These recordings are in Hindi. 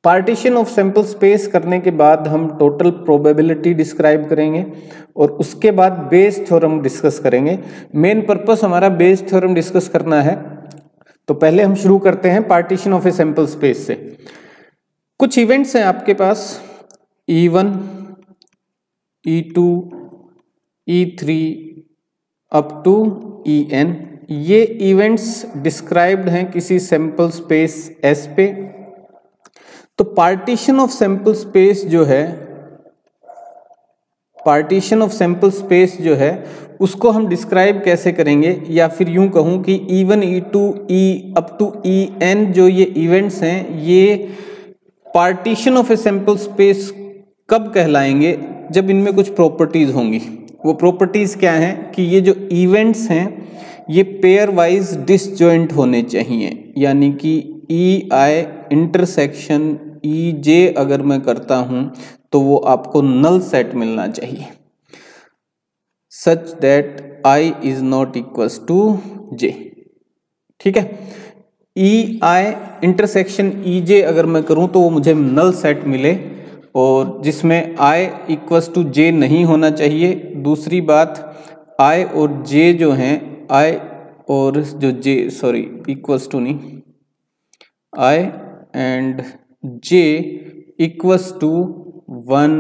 पार्टीशन ऑफ सैंपल स्पेस करने के बाद हम टोटल प्रोबेबिलिटी डिस्क्राइब करेंगे और उसके बाद बेस थ्योरम डिस्कस करेंगे। मेन पर्पस हमारा बेस थ्योरम डिस्कस करना है। तो पहले हम शुरू करते हैं partition of a sample space से। कुछ इवेंट्स हैं आपके पास E1, E2, E3 up to En। ये इवेंट्स डिस्क्राइब्ड हैं किसी सैंपल स्पेस S पे। तो पार्टीशन ऑफ सैंपल स्पेस जो है, पार्टीशन ऑफ सैंपल स्पेस जो है उसको हम डिस्क्राइब कैसे करेंगे, या फिर यूं कहूं कि E1, E2, E up to En जो ये इवेंट्स हैं, ये partition of a sample space कब कहलाएंगे? जब इनमें कुछ प्रॉपर्टीज होंगी। वो प्रॉपर्टीज क्या हैं कि ये जो इवेंट्स हैं ये पेयर वाइज डिसजॉइंट होने चाहिए, यानी कि EI इंटरसेक्शन EJ अगर मैं करता हूं तो वो आपको नल सेट मिलना चाहिए, such that I is not equals to J। ठीक है, EI इंटरसेक्शन EJ अगर मैं करूं तो वो मुझे नल सेट मिले, और जिसमें I इक्वल्स टू J नहीं होना चाहिए। दूसरी बात, I और J जो हैं, I और जो J सॉरी इक्वल्स टू नहीं, I and J equals to 1,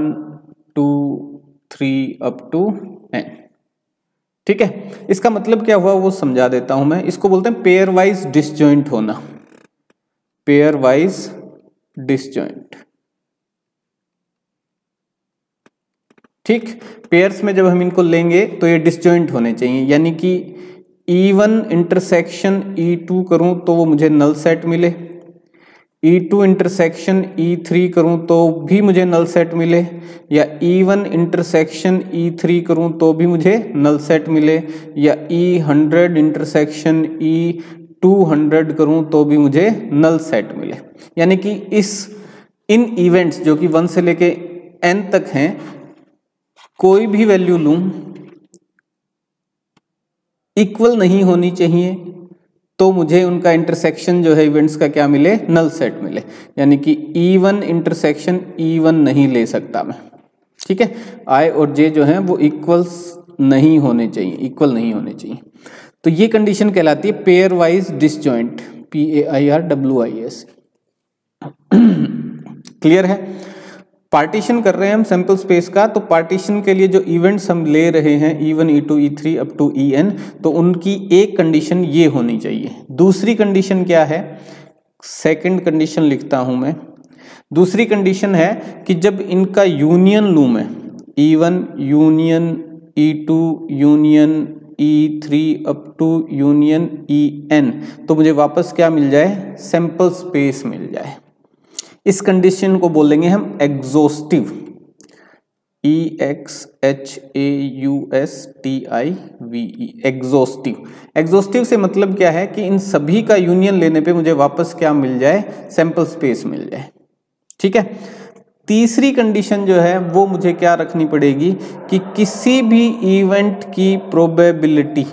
2, 3 up to N। ठीक है, इसका मतलब क्या हुआ वो समझा देता हूं मैं। इसको बोलते हैं पेयर वाइज डिसजॉइंट होना, पेयर वाइज डिसजॉइंट। ठीक, पेयर्स में जब हम इनको लेंगे तो ये डिसजॉइंट होने चाहिए, यानी कि E1 इंटरसेक्शन E2 करूं तो वो मुझे नल सेट मिले, E2 इंटरसेक्शन E3 करूं तो भी मुझे नल सेट मिले, या E1 इंटरसेक्शन E3 करूं तो भी मुझे नल सेट मिले, या E100 इंटरसेक्शन E200 करूं तो भी मुझे नल सेट मिले। यानी कि इन इवेंट्स जो कि 1 से लेके N तक हैं, कोई भी वैल्यू लूं इक्वल नहीं होनी चाहिए तो मुझे उनका इंटरसेक्शन जो है इवेंट्स का क्या मिले? नल सेट मिले। यानी कि E1 इंटरसेक्शन E1 नहीं ले सकता मैं। ठीक है, I और J जो हैं वो इक्वल्स नहीं होने चाहिए, इक्वल नहीं होने चाहिए। तो ये कंडीशन कहलाती है pair wise disjoint, PAIRWIS। Clear है? पार्टीशन कर रहे हैं हम सैंपल स्पेस का, तो पार्टीशन के लिए जो इवेंट्स हम ले रहे हैं E1, E2, E3 up to En, तो उनकी एक कंडीशन ये होनी चाहिए। दूसरी कंडीशन क्या है? सेकंड कंडीशन लिखता हूं मैं। दूसरी कंडीशन है कि जब इनका यूनियन लूं मैं, E1 union E2 union E3 up to union En, तो मुझे वापस क्या मिल जाए? सैंपल स्पेस मिल जाए। इस कंडीशन को बोलेंगे हम एग्जॉस्टिव, EXHAUSTIVE, एग्जॉस्टिव। एग्जॉस्टिव से मतलब क्या है कि इन सभी का यूनियन लेने पे मुझे वापस क्या मिल जाए? सैंपल स्पेस मिल जाए। ठीक है, तीसरी कंडीशन जो है वो मुझे क्या रखनी पड़ेगी कि किसी भी इवेंट की प्रोबेबिलिटी,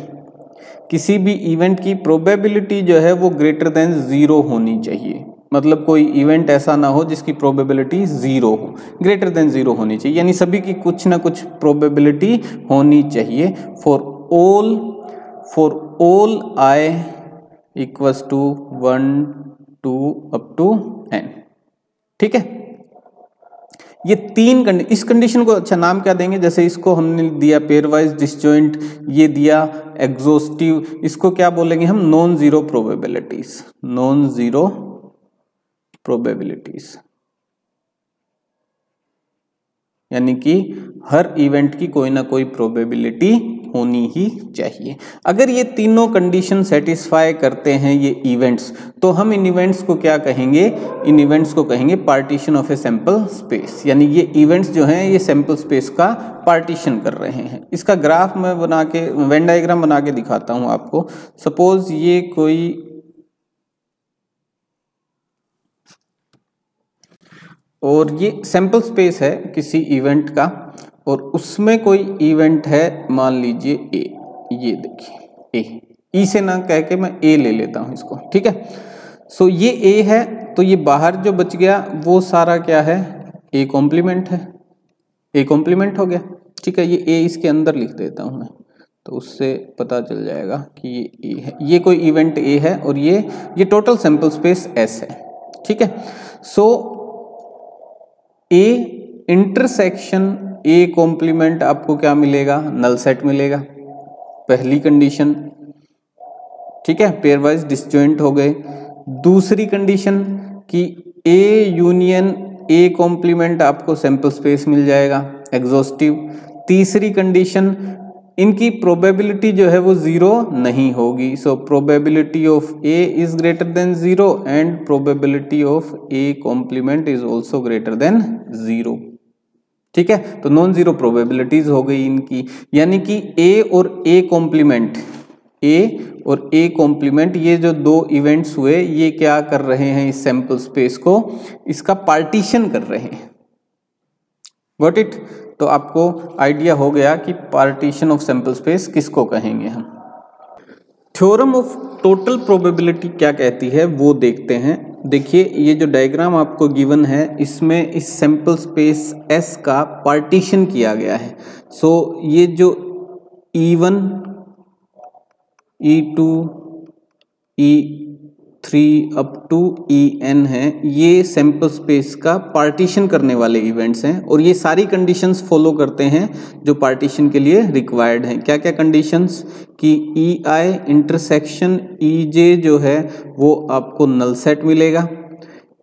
किसी भी इवेंट की प्रोबेबिलिटी जो है वो ग्रेटर देन 0 होनी चाहिए। मतलब कोई इवेंट ऐसा ना हो जिसकी प्रोबेबिलिटी 0 हो, ग्रेटर देन 0 होनी चाहिए। यानी सभी की कुछ ना कुछ प्रोबेबिलिटी होनी चाहिए for all I equals to 1, 2 up to N। ठीक है, ये तीन इस कंडीशन को अच्छा नाम क्या देंगे? जैसे इसको हमने दिया पेयर वाइज डिसजॉइंट, ये दिया एग्जॉस्टिव, इसको क्या बोलेंगे हम? Non zero probabilities, non zero probabilities. यानी कि हर इवेंट की कोई ना कोई प्रोबेबिलिटी होनी ही चाहिए। अगर ये तीनों कंडीशन सेटिस्फाई करते हैं ये इवेंट्स, तो हम इन इवेंट्स को क्या कहेंगे? इन इवेंट्स को कहेंगे partition of a sample space. यानी ये इवेंट्स जो हैं ये सैंपल स्पेस का पार्टीशन कर रहे हैं। इसका ग्राफ मैं बना के, वेन डायग्राम बना के दिखाता हूं आपको। सपोज ये कोई और ये सैंपल स्पेस है किसी इवेंट का, और उसमें कोई इवेंट है, मान लीजिए ए, ये देखिए ए, ई से ना कह के मैं ए ले लेता हूं इसको। ठीक है, सो ये ए है, तो ये बाहर जो बच गया वो सारा क्या है, ए कॉम्प्लीमेंट है, ए कॉम्प्लीमेंट हो गया। ठीक है, ये ए इसके अंदर लिख देता हूँ मैं, तो उससे पता चल जाएगा कि ये ए है, ये कोई इवेंट ए है और ये टोटल सैंपल स्पेस एस है। ठीक है, so A intersection A complement आपको क्या मिलेगा, नल सेट मिलेगा, पहली कंडीशन। ठीक है, पेयर वाइज डिसजॉइंट हो गए। दूसरी कंडीशन कि ए यूनियन ए कॉम्प्लीमेंट आपको सैंपल स्पेस मिल जाएगा, एग्जॉस्टिव। तीसरी कंडीशन, इनकी प्रोबेबिलिटी जो है वो जीरो नहीं होगी, so probability of A is greater than zero and probability of A complement is also greater than zero. ठीक है, तो नॉन जीरो प्रोबेबिलिटीज हो गई इनकी, यानी कि ए और ए कॉम्प्लीमेंट, ए और ए कॉम्प्लीमेंट, ये जो दो इवेंट्स हुए ये क्या कर रहे हैं, इस सैंपल स्पेस को, इसका पार्टीशन कर रहे हैं। Got it? तो आपको आइडिया हो गया कि पार्टीशन ऑफ सैंपल स्पेस किसको कहेंगे हम। थ्योरम ऑफ टोटल प्रोबेबिलिटी क्या कहती है वो देखते हैं। देखिए, ये जो डायग्राम आपको गिवन है इसमें इस सैंपल स्पेस S का पार्टीशन किया गया है। सो ये जो E1, E2, E3 up to En है, ये सैंपल स्पेस का पार्टीशन करने वाले इवेंट्स हैं और ये सारी कंडीशंस फॉलो करते हैं जो पार्टीशन के लिए रिक्वायर्ड हैं। क्या क्या कंडीशंस कि EI इंटरसेक्शन EJ जो है वो आपको नल सेट मिलेगा,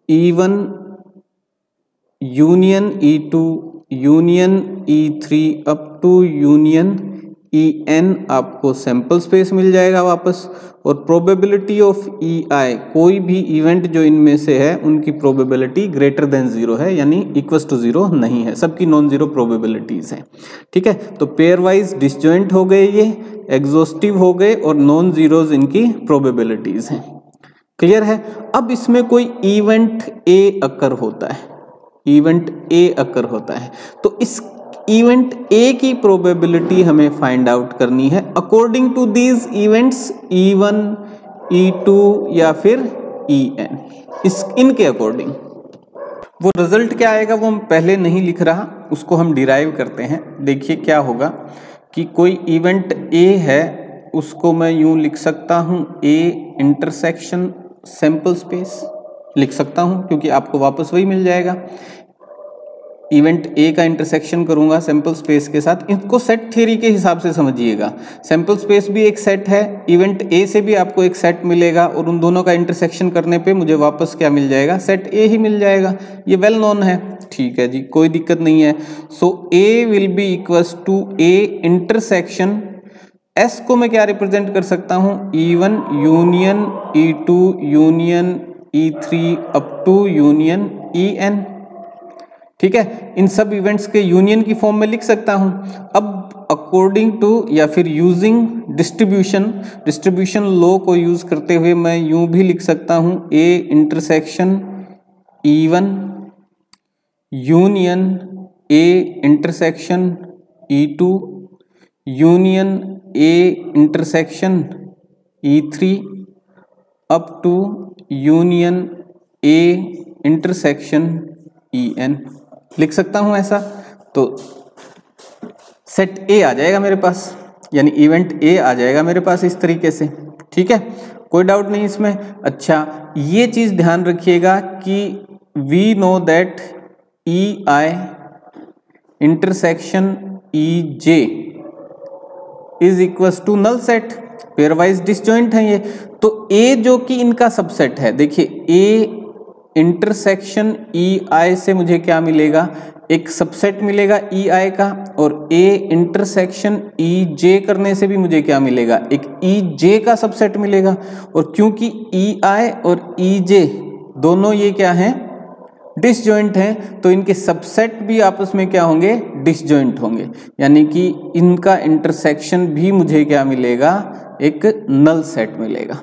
E1 union E2 union E3 up to union En आपको सैंपल स्पेस मिल जाएगा वापस, और प्रोबेबिलिटी ऑफ EI, कोई भी इवेंट जो इनमें से है उनकी प्रोबेबिलिटी ग्रेटर देन जीरो है, यानी इक्वल्स टू जीरो नहीं है, सबकी नॉन जीरो प्रोबेबिलिटीज हैं। ठीक है, तो पेयर वाइज डिसजॉइंट हो गए, ये एग्जॉस्टिव हो गए और नॉन जीरोज इनकी प्रोबेबिलिटीज हैं। क्लियर है? अब इसमें कोई इवेंट ए अकर होता है, इवेंट ए अकर होता है, तो इस इवेंट ए की प्रोबेबिलिटी हमें फाइंड आउट करनी है according to these events E1, E2 या फिर En, इनके अकॉर्डिंग। वो रिजल्ट क्या आएगा वो हम पहले नहीं लिख रहा, उसको हम डिराइव करते हैं। देखिए क्या होगा कि कोई इवेंट ए है, उसको मैं यूं लिख सकता हूं, ए इंटरसेक्शन सैंपल स्पेस लिख सकता हूं, क्योंकि आपको वापस वही मिल जाएगा। इवेंट ए का इंटरसेक्शन करूंगा सैंपल स्पेस के साथ, इसको सेट थ्योरी के हिसाब से समझिएगा। सैंपल स्पेस भी एक सेट है, इवेंट ए से भी आपको एक सेट मिलेगा और उन दोनों का इंटरसेक्शन करने पे मुझे वापस क्या मिल जाएगा, सेट ए ही मिल जाएगा। ये वेल नोन है। ठीक है जी, कोई दिक्कत नहीं है। So A will be equals to A intersection, S को मैं क्या रिप्रेजेंट कर सकता हूं, E1 union E2 union E3 up to union En। ठीक है, इन सब इवेंट्स के यूनियन की फॉर्म में लिख सकता हूं। अब अकॉर्डिंग टू या फिर यूजिंग डिस्ट्रीब्यूशन लॉ को यूज करते हुए मैं यूं भी लिख सकता हूं, A intersection E1 union A intersection E2 union A intersection E3 up to union A intersection En लिख सकता हूं ऐसा। तो सेट ए आ जाएगा मेरे पास, यानी इवेंट ए आ जाएगा मेरे पास इस तरीके से। ठीक है, कोई डाउट नहीं इसमें। अच्छा, ये चीज ध्यान रखिएगा कि we know that EI intersection EJ is equals to null set, pairwise disjoint है ये। तो ए जो कि इनका सबसेट है, देखिए ए इंटरसेक्शन EI से मुझे क्या मिलेगा, एक सबसेट मिलेगा EI का, और ए इंटरसेक्शन EJ करने से भी मुझे क्या मिलेगा, एक EJ का सबसेट मिलेगा। और क्योंकि EI और EJ दोनों ये क्या हैं, डिसजॉइंट हैं, तो इनके सबसेट भी आपस में क्या होंगे, डिसजॉइंट होंगे, यानी कि इनका इंटरसेक्शन भी मुझे क्या मिलेगा, एक नल सेट मिलेगा।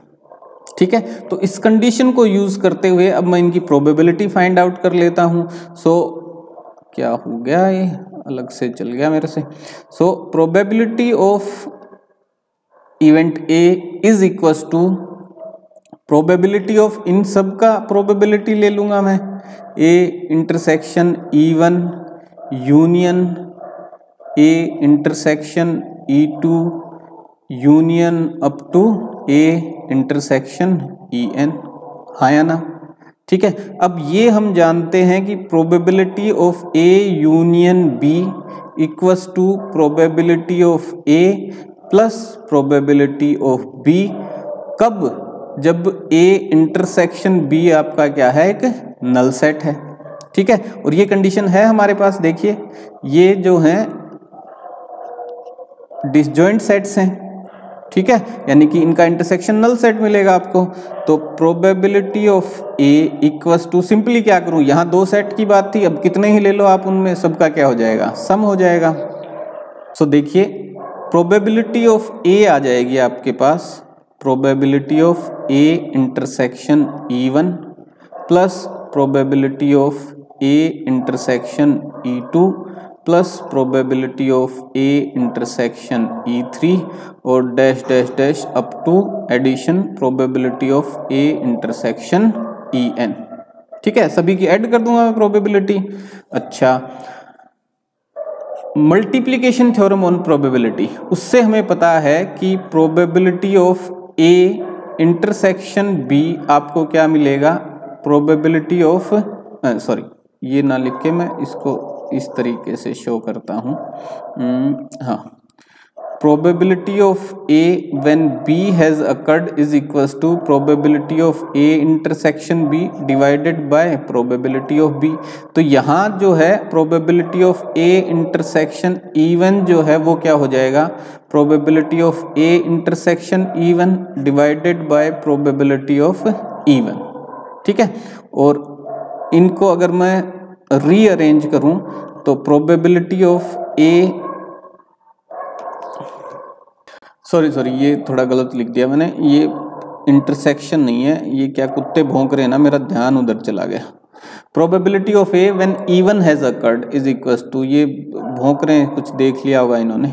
ठीक है, तो इस कंडीशन को यूज करते हुए अब मैं इनकी प्रोबेबिलिटी फाइंड आउट कर लेता हूं। सो क्या हो गया, ये अलग से चल गया मेरे से। So probability of event A is equals to probability of इन सब का प्रोबेबिलिटी ले लूंगा मैं, A intersection E1 union A intersection E2 union up to A intersection EN, हाँ या ना। ठीक है, अब ये हम जानते हैं कि probability of A union B equals to probability of A plus probability of B. कब? जब ए इंटरसेक्शन बी आपका क्या है, एक नल सेट है। ठीक है, और ये कंडीशन है हमारे पास। देखिए ये जो है डिसजॉइंट सेट्स हैं, ठीक है, यानी कि इनका इंटरसेक्शन नल सेट मिलेगा आपको। तो probability of A equals to, simply क्या करूं, यहां दो सेट की बात थी, अब कितने ही ले लो आप, उनमें सबका क्या हो जाएगा, सम हो जाएगा। सो देखिए प्रोबेबिलिटी ऑफ ए आ जाएगी आपके पास, probability of A intersection E1 plus probability of A intersection E2 plus probability of A intersection E3 और dash dash dash up to addition probability of A intersection EN। ठीक है, सभी की ऐड कर दूंगा मैं प्रोबेबिलिटी। अच्छा, मल्टीप्लिकेशन थ्योरम ऑन प्रोबेबिलिटी, उससे हमें पता है कि probability of A intersection B आपको क्या मिलेगा, प्रोबेबिलिटी ऑफ, सॉरी ये ना लिख के मैं इसको इस तरीके से शो करता हूँ। हाँ, probability of A when B has occurred is equals to probability of A intersection B divided by probability of B. तो यहाँ जो है probability of A intersection E1 जो है वो क्या हो जाएगा, probability of A intersection E1 divided by probability of E1। ठीक है, और इनको अगर मैं रीअरेंज करूं तो प्रोबेबिलिटी ऑफ ए, सॉरी ये थोड़ा गलत लिख दिया मैंने, ये इंटरसेक्शन नहीं है, ये क्या कुत्ते भौंक रहे हैं ना, मेरा ध्यान उधर चला गया। Probability of A when E1 has occurred is equals to, ये भौंक रहे हैं, कुछ देख लिया होगा इन्होंने,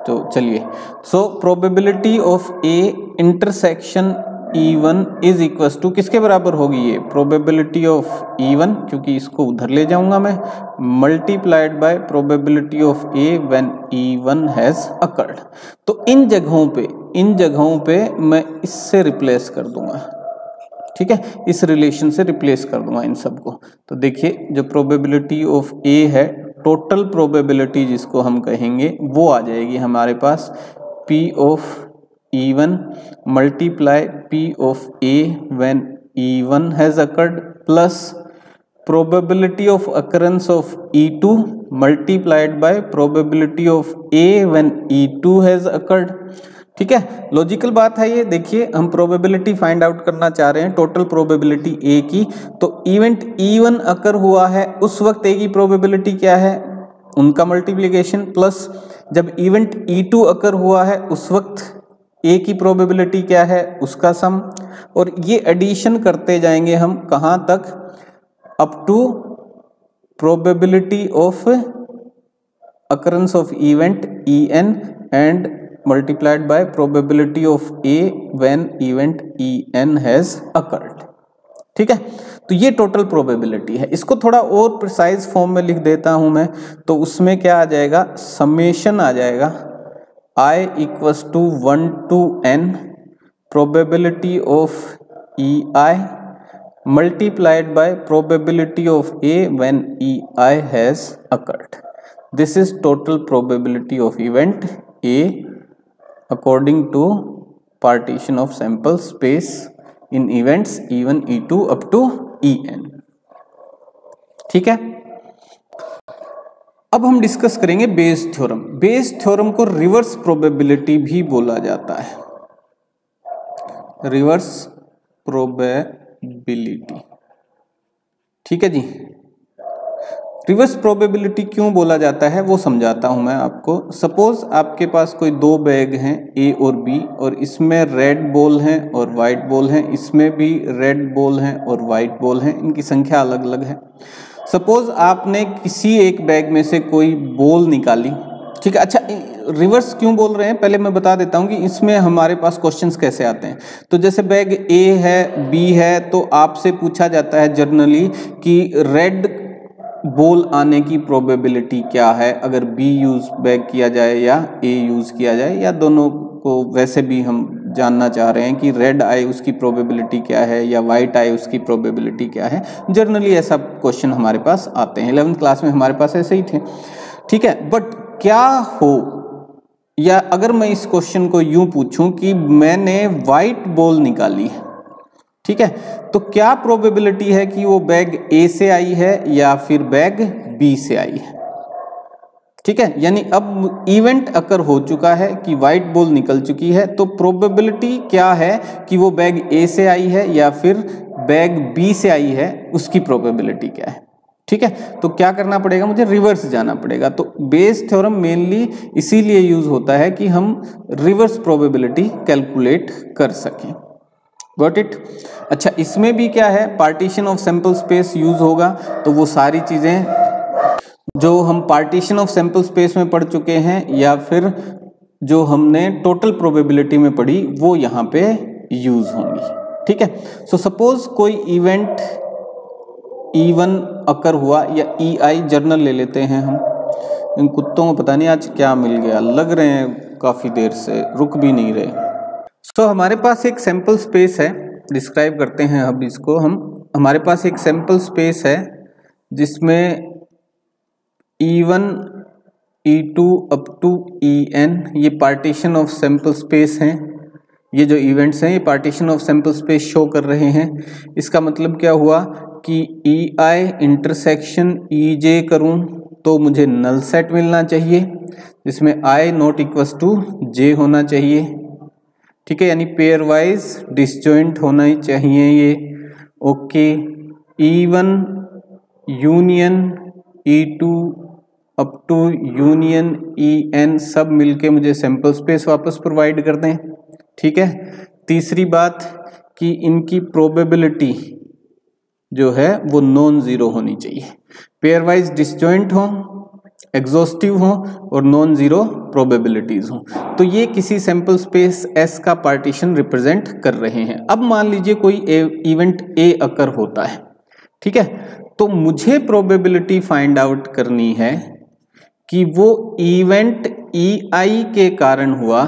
तो चलिए। So probability of A intersection E1 is equals to किसके बराबर होगी, ये प्रोबेबिलिटी ऑफ E1, क्योंकि इसको उधर ले जाऊंगा मैं, multiplied by probability of A when E1 has occurred. तो इन जगहों पे मैं इससे रिप्लेस कर दूंगा। ठीक है, इस रिलेशन से रिप्लेस कर दूंगा इन सबको। तो देखिए जो प्रोबेबिलिटी ऑफ ए है, टोटल प्रोबेबिलिटी जिसको हम कहेंगे, वो आ जाएगी हमारे पास P of E1 multiply P of A when E1 has occurred plus probability of occurrence of E2 multiplied by probability of A when E2 has occurred। ठीक है, लॉजिकल बात है ये। देखिए हम प्रोबेबिलिटी फाइंड आउट करना चाह रहे हैं, टोटल प्रोबेबिलिटी ए की। तो इवेंट E1 अकर हुआ है, उस वक्त ए की प्रोबेबिलिटी क्या है, उनका मल्टीप्लिकेशन, प्लस जब इवेंट E2 अकर हुआ है उस वक्त ए की प्रोबेबिलिटी क्या है, उसका सम। और ये एडिशन करते जाएंगे हम कहाँ तक, up to probability of occurrence of event EN and multiplied by probability of A when event EN has occurred. ठीक है, तो ये टोटल प्रोबेबिलिटी है। इसको थोड़ा और प्रिसाइज फॉर्म में लिख देता हूं मैं, तो उसमें क्या आ जाएगा, समेशन आ जाएगा, I equals to 1 to n probability of EI multiplied by probability of A when EI has occurred. This is total probability of event A according to partition of sample space in events E1, E2 up to EN। ठीक है, अब हम डिस्कस करेंगे बेस थ्योरम। बेस थ्योरम को रिवर्स प्रोबेबिलिटी भी बोला जाता है, रिवर्स प्रोबेबिलिटी। ठीक है जी, रिवर्स प्रोबेबिलिटी क्यों बोला जाता है वो समझाता हूं मैं आपको। सपोज आपके पास कोई दो बैग हैं ए और बी, और इसमें रेड बॉल हैं और वाइट बॉल हैं, इसमें भी रेड बॉल हैं और वाइट बॉल हैं, इनकी संख्या अलग अलग है। सपोज आपने किसी एक बैग में से कोई बॉल निकाली, ठीक है। अच्छा, रिवर्स क्यों बोल रहे हैं पहले मैं बता देता हूं कि इसमें हमारे पास क्वेश्चंस कैसे आते हैं। तो जैसे बैग ए है, बी है, तो आपसे पूछा जाता है जनरली कि रेड बॉल आने की प्रोबेबिलिटी क्या है अगर बी यूज बैग किया जाए या ए यूज किया जाए, या दोनों को वैसे भी हम जानना चाह रहे हैं कि रेड आए उसकी प्रोबेबिलिटी क्या है या वाइट आए उसकी प्रोबेबिलिटी क्या है। जनरली ऐसा क्वेश्चन हमारे पास आते हैं, 11th क्लास में हमारे पास ऐसे ही थे। ठीक है, बट क्या हो, या अगर मैं इस क्वेश्चन को यूं पूछूं कि मैंने वाइट बॉल निकाली है, ठीक है, तो क्या प्रोबेबिलिटी है कि वो बैग ए से आई है या फिर बैग बी से आई है। ठीक है, यानी अब इवेंट अकर हो चुका है कि वाइट बॉल निकल चुकी है, तो प्रोबेबिलिटी क्या है कि वो बैग ए से आई है या फिर बैग बी से आई है, उसकी प्रोबेबिलिटी क्या है। ठीक है, तो क्या करना पड़ेगा, मुझे रिवर्स जाना पड़ेगा। तो बेस थ्योरम मेनली इसीलिए यूज होता है कि हम रिवर्स प्रोबेबिलिटी कैलकुलेट कर सकें। Got it. अच्छा, इसमें भी क्या है, partition of sample space use होगा, तो वो सारी चीजें जो हम पार्टीशन ऑफ सैंपल स्पेस में पढ़ चुके हैं या फिर जो हमने टोटल प्रोबेबिलिटी में पढ़ी वो यहाँ पे यूज होंगी। ठीक है, सो सपोज कोई इवेंट E1 अकर हुआ, या EI जर्नल ले लेते हैं हम। इन कुत्तों को पता नहीं आज क्या मिल गया, लग रहे हैं काफी देर से, रुक भी नहीं रहे। सो हमारे पास एक सैंपल स्पेस है, डिस्क्राइब करते हैं अब इसको हम। हमारे पास एक सैंपल स्पेस है जिसमें E1 E2 up to En ये पार्टीशन ऑफ सैंपल स्पेस हैं। ये जो इवेंट्स हैं ये partition of sample space show कर रहे हैं। इसका मतलब क्या हुआ कि EI इंटरसेक्शन EJ करूं तो मुझे नल सेट मिलना चाहिए जिसमें I not equals to J होना चाहिए। ठीक है, यानी पेयर वाइज डिसजॉइंट होना ही चाहिए ये। Okay, E1 union E2 up to union En सब मिलके मुझे सैंपल स्पेस वापस प्रोवाइड कर दें। ठीक है, तीसरी बात कि इनकी प्रोबेबिलिटी जो है वो नॉन जीरो होनी चाहिए, पेयर वाइज डिसजॉइंट हो, एग्जॉस्टिव हो और नॉन जीरो प्रोबेबिलिटीज हो। तो ये किसी सैंपल स्पेस S का पार्टीशन रिप्रेजेंट कर रहे हैं। अब मान लीजिए कोई इवेंट A अकर होता है, ठीक है, तो मुझे प्रोबेबिलिटी फाइंड आउट करनी है कि वो इवेंट EI के कारण हुआ।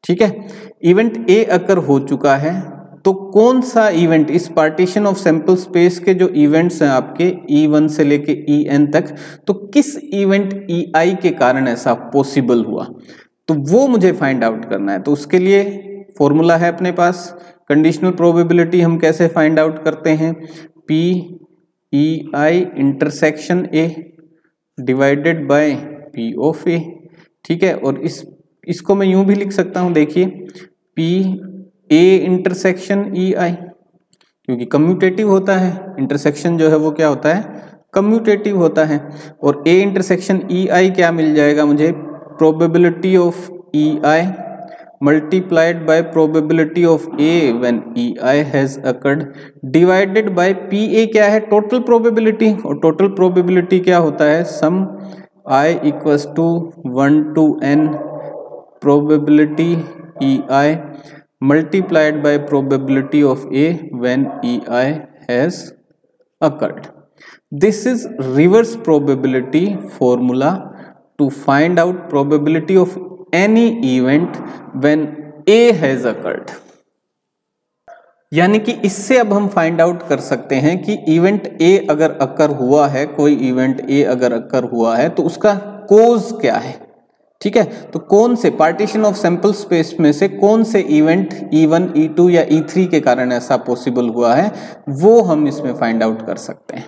ठीक है, इवेंट A अकर हो चुका है, तो कौन सा इवेंट इस पार्टीशन ऑफ सैंपल स्पेस के जो इवेंट्स हैं आपके E1 से लेके En तक, तो किस इवेंट EI के कारण ऐसा पॉसिबल हुआ, तो वो मुझे फाइंड आउट करना है। तो उसके लिए फॉर्मूला है अपने पास, कंडीशनल प्रोबेबिलिटी हम कैसे फाइंड आउट करते हैं, PEI intersection A divided by P of A। ठीक है, और इसको मैं यूं भी लिख सकता हूं, देखिए PA इंटरसेक्शन EI, क्योंकि कम्यूटेटिव होता है, इंटरसेक्शन जो है वो क्या होता है, कम्यूटेटिव होता है। और A इंटरसेक्शन EI क्या मिल जाएगा मुझे, probability of EI multiplied by probability of A when EI has occurred divided by PA क्या है, टोटल प्रोबेबिलिटी, और टोटल प्रोबेबिलिटी क्या होता है, sum I equals to 1 to n probability EI multiplied by probability of A when EI has occurred. This is reverse probability formula to find out probability of any event when A has occurred. यानी कि इससे अब हम फाइंड आउट कर सकते हैं कि इवेंट A अगर अकर हुआ है, कोई इवेंट A अगर अकर हुआ है तो उसका कोज क्या है। ठीक है, तो कौन से पार्टीशन ऑफ सैंपल स्पेस में से कौन से इवेंट E1 E2 या E3 के कारण ऐसा पॉसिबल हुआ है, वो हम इसमें फाइंड आउट कर सकते हैं।